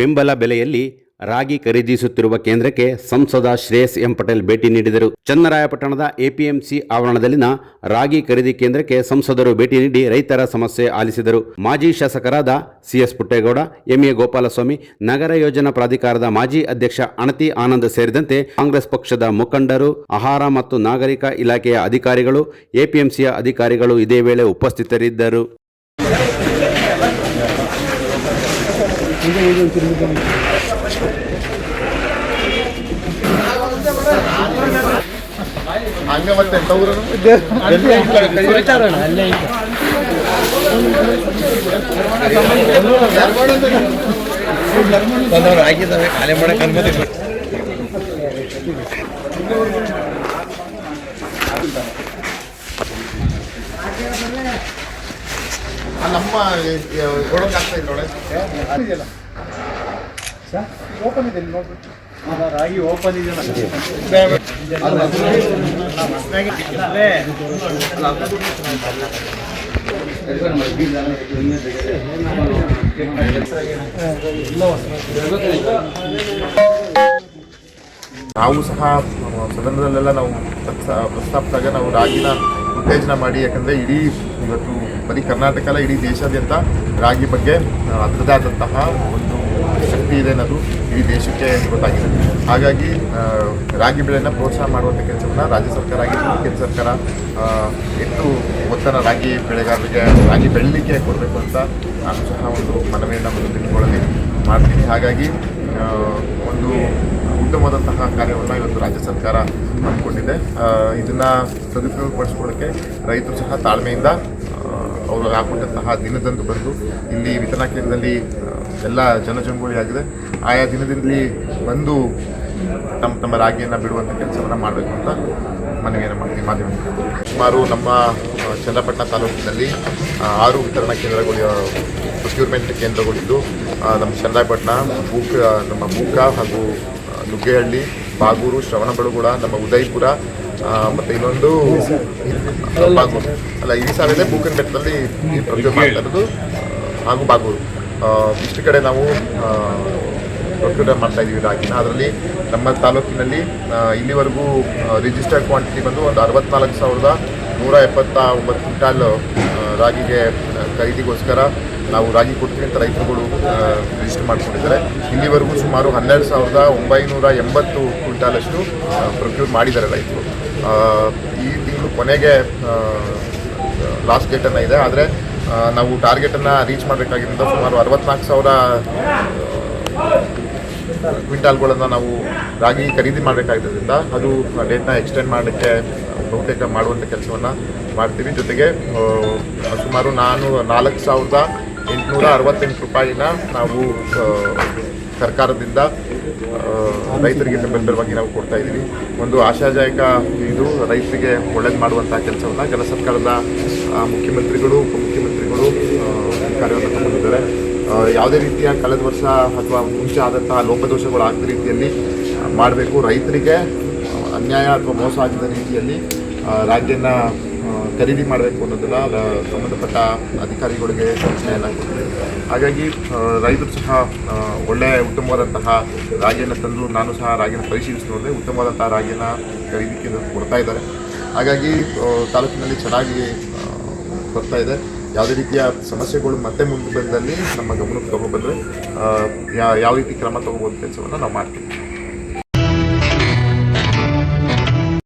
ಬೆಂಬಲ ಬೆಲೆಯಲ್ಲಿ ರಾಗಿ ಖರೀದಿಸುತ್ತಿರುವ ಕೇಂದ್ರಕ್ಕೆ ಸಂಸದ ಶ್ರೇಯಸ್ ಎಂ ಪಟೇಲ್ ಭೇಟಿ ನೀಡಿದರು. ಚನ್ನರಾಯಪಟ್ಟಣದ ಎಪಿಎಂಸಿ ಆವರಣದಲ್ಲಿನ ರಾಗಿ ಖರೀದಿ ಕೇಂದ್ರಕ್ಕೆ ಸಂಸದರು ಭೇಟಿ ನೀಡಿ ರೈತರ ಸಮಸ್ಯೆ ಆಲಿಸಿದರು. ಮಾಜಿ ಶಾಸಕರಾದ ಸಿಎಸ್ ಪುಟ್ಟೇಗೌಡ, ಎಂಎ ಗೋಪಾಲಸ್ವಾಮಿ, ನಗರ ಯೋಜನಾ ಪ್ರಾಧಿಕಾರದ ಮಾಜಿ ಅಧ್ಯಕ್ಷ ಅಣತಿ ಆನಂದ್ ಸೇರಿದಂತೆ ಕಾಂಗ್ರೆಸ್ ಪಕ್ಷದ ಮುಖಂಡರು, ಆಹಾರ ಮತ್ತು ನಾಗರಿಕ ಇಲಾಖೆಯ ಅಧಿಕಾರಿಗಳು, ಎಪಿಎಂಸಿಯ ಅಧಿಕಾರಿಗಳು ಇದೇ ವೇಳೆ ಉಪಸ್ಥಿತರಿದ್ದರು. ಆಗಿದ್ದಾವೆ ಖಾಲಿ ಮಾಡಕ್ಕೆ ಅನುಮತಿ ನಮ್ಮ ಒಳಗಾಗ್ತಾ ಇದ್ದೊಳೆ ಓಪನ್ ಇದೆ ನೋಡ್ಬಿಟ್ಟು ರಾಗಿ ಓಪನ್ ಇದೆ. ನಾವು ಸಹ ಸದನದಲ್ಲೆಲ್ಲ ನಾವು ಪ್ರಸ್ತಾಪಿಸಿದಾಗ ನಾವು ರಾಗಿನ ಉತ್ತೇಜನ ಮಾಡಿ, ಯಾಕಂದರೆ ಇಡೀ ಇವತ್ತು ಬರೀ ಕರ್ನಾಟಕ ಅಲ್ಲ, ಇಡೀ ದೇಶಾದ್ಯಂತ ರಾಗಿ ಬಗ್ಗೆ ಅದರದೇ ಆದಂತಹ ಒಂದು ಶಕ್ತಿ ಇದೆ ಅನ್ನೋದು ಇಡೀ ದೇಶಕ್ಕೆ ಗೊತ್ತಾಗಿದೆ. ಹಾಗಾಗಿ ರಾಗಿ ಬೆಳೆನ ಪ್ರೋತ್ಸಾಹ ಮಾಡುವಂಥ ಕೆಲಸವನ್ನು ರಾಜ್ಯ ಸರ್ಕಾರ ಆಗಿರ್ಬೋದು, ಕೇಂದ್ರ ಸರ್ಕಾರ ಎಷ್ಟು ಒತ್ತನ್ನು ರಾಗಿ ಬೆಳೆಗಾರರಿಗೆ ರಾಗಿ ಬೆಳಲಿಕ್ಕೆ ಕೊಡಬೇಕು ಅಂತ ನಾನು ಸಹ ಒಂದು ಮನವಿಯನ್ನು ಮುಂದಿನ ದಿನಗಳಲ್ಲಿ ಮಾಡ್ತೀನಿ. ಹಾಗಾಗಿ ಒಂದು ಉತ್ತಮವಾದಂತಹ ಕಾರ್ಯವನ್ನು ಇವತ್ತು ರಾಜ್ಯ ಸರ್ಕಾರ ಹಮ್ಮಿಕೊಂಡಿದೆ. ಇದನ್ನು ಸದುಪಯೋಗಪಡಿಸ್ಕೊಳ್ಳೋಕ್ಕೆ ರೈತರು ಸಹ ತಾಳ್ಮೆಯಿಂದ ಅವರು ಹಾಕೊಂಡಂತಹ ದಿನದಂದು ಬಂದು ಇಲ್ಲಿ ವಿತರಣಾ ಕೇಂದ್ರದಲ್ಲಿ ಎಲ್ಲ ಜನಜಂಗುಳಿಯಾಗಿದೆ. ಆಯಾ ದಿನದಲ್ಲಿ ಬಂದು ತಮ್ಮ ರಾಗಿಯನ್ನು ಬಿಡುವಂಥ ಕೆಲಸವನ್ನು ಮಾಡಬೇಕು ಅಂತ ಮನವಿಯನ್ನು ಮಾಡ್ತೀವಿ. ಮಾಧ್ಯಮ ಸುಮಾರು ನಮ್ಮ ಚನ್ನಪಟ್ಟಣ ತಾಲೂಕಿನಲ್ಲಿ 6 ವಿತರಣಾ ಕೇಂದ್ರಗಳು, ಪ್ರೊಕ್ಯೂರ್ಮೆಂಟ್ ಕೇಂದ್ರಗಳಿದ್ದು, ನಮ್ಮ ಚನ್ನರಾಯಪಟ್ಟಣ, ನಮ್ಮ ಬೂಕ ಹಾಗೂ ನುಗ್ಗೇಹಳ್ಳಿ, ಬಾಗೂರು, ಶ್ರವಣಬೆಳಗೊಳ, ನಮ್ಮ ಉದಯಪುರ ಮತ್ತು ಇನ್ನೊಂದು ಬಾಗೂರು ಅಲ್ಲ, ಈ ಸಾವಿರ ಬೂಕನ್ ಬೆಟ್ಟದಲ್ಲಿ ಪ್ರೊಕ್ಯೂರ್ ಮಾಡ್ತಾ ಇರೋದು ಹಾಗೂ ಬಾಗೂರು. ಇಷ್ಟು ಕಡೆ ನಾವು ಪ್ರೊಕ್ಯೂರ್ ಮಾಡ್ತಾ ಇದ್ದೀವಿ ರಾಗಿನ. ಅದರಲ್ಲಿ ನಮ್ಮ ತಾಲೂಕಿನಲ್ಲಿ ಇಲ್ಲಿವರೆಗೂ ರಿಜಿಸ್ಟರ್ಡ್ ಕ್ವಾಂಟಿಟಿ ಬಂದು ಒಂದು 64,179 ಕ್ವಿಂಟಾಲ್ ರಾಗಿಗೆ ಖರೀದಿಗೋಸ್ಕರ ನಾವು ರಾಗಿ ಕೊಡ್ತೀವಿ ಅಂತ ರೈತರುಗಳು ರಿಜಿಸ್ಟರ್ ಮಾಡಿಕೊಂಡಿದ್ದಾರೆ. ಇಲ್ಲಿವರೆಗೂ ಸುಮಾರು 12,980 ಕ್ವಿಂಟಾಲಷ್ಟು ಪ್ರೊಕ್ಯೂರ್ ಮಾಡಿದ್ದಾರೆ ರೈತರು. ಈ ತಿಂಗಳು ಕೊನೆಗೆ ಲಾಸ್ಟ್ ಡೇಟನ್ನು ಇದೆ. ಆದರೆ ನಾವು ಟಾರ್ಗೆಟನ್ನು ರೀಚ್ ಮಾಡಬೇಕಾಗಿರೋದ್ರಿಂದ ಸುಮಾರು 64,000 ಕ್ವಿಂಟಾಲ್ಗಳನ್ನು ನಾವು ರಾಗಿ ಖರೀದಿ ಮಾಡಬೇಕಾಗಿದ್ದರಿಂದ ಅದು ಡೇಟ್ನ ಎಕ್ಸ್ಟೆಂಡ್ ಮಾಡೋಕ್ಕೆ ಬಹುತೇಕ ಮಾಡುವಂಥ ಕೆಲಸವನ್ನು ಮಾಡ್ತೀವಿ. ಜೊತೆಗೆ ಸುಮಾರು 4,868 ರೂಪಾಯಿನ ನಾವು ಸರ್ಕಾರದಿಂದ ರೈತರಿಗೆ ಬೆಂಬಲವಾಗಿ ನಾವು ಕೊಡ್ತಾ ಇದ್ದೀವಿ. ಒಂದು ಆಶಾದಾಯಕ ಇದು ರೈತರಿಗೆ ಒಳ್ಳೇದು ಮಾಡುವಂಥ ಕೆಲಸವನ್ನು ಕೆಲ ಸರ್ಕಾರದ ಮುಖ್ಯಮಂತ್ರಿಗಳು, ಉಪಮುಖ್ಯಮಂತ್ರಿಗಳು ಕಾರ್ಯವನ್ನು ತಗೊಂಡಿದ್ದಾರೆ. ಯಾವುದೇ ರೀತಿಯ ಕಳೆದ ವರ್ಷ ಅಥವಾ ಮುಂಚೆ ಆದಂತಹ ಲೋಪದೋಷಗಳು ಆಗದ ರೀತಿಯಲ್ಲಿ ಮಾಡಬೇಕು. ರೈತರಿಗೆ ಅನ್ಯಾಯ ಅಥವಾ ಮೋಸ ಆಗಿದ್ದ ರೀತಿಯಲ್ಲಿ ರಾಗಿಯನ್ನು ಖರೀದಿ ಮಾಡಬೇಕು ಅನ್ನೋದನ್ನು ಸಂಬಂಧಪಟ್ಟ ಅಧಿಕಾರಿಗಳಿಗೆ ಸೂಚನೆಯನ್ನು ಕೊಟ್ಟಿದೆ. ಹಾಗಾಗಿ ರೈತರು ಸಹ ಒಳ್ಳೆಯ ಉತ್ತಮವಾದಂತಹ ರಾಗಿಯನ್ನು ತಂದು, ನಾನು ಸಹ ರಾಗಿಯನ್ನು ಪರಿಶೀಲಿಸಿ ನೋಡಿದೆ, ಉತ್ತಮವಾದಂತಹ ರಾಗಿಯನ್ನು ಖರೀದಿಗೆ ಕೊಡ್ತಾ ಇದ್ದಾರೆ. ಹಾಗಾಗಿ ತಾಲೂಕಿನಲ್ಲಿ ಚೆನ್ನಾಗಿ ಬರ್ತಾ ಇದೆ. ಯಾವುದೇ ರೀತಿಯ ಸಮಸ್ಯೆಗಳು ಮತ್ತೆ ಮುಂದೆ ಬಂದಲ್ಲಿ ನಮ್ಮ ಗಮನಕ್ಕೆ ತಗೊಬಂದರೆ ಯಾವ ರೀತಿ ಕ್ರಮ ತಗೋಬೋದು ಕೆಲಸವನ್ನು ನಾವು ಮಾಡ್ತೀವಿ.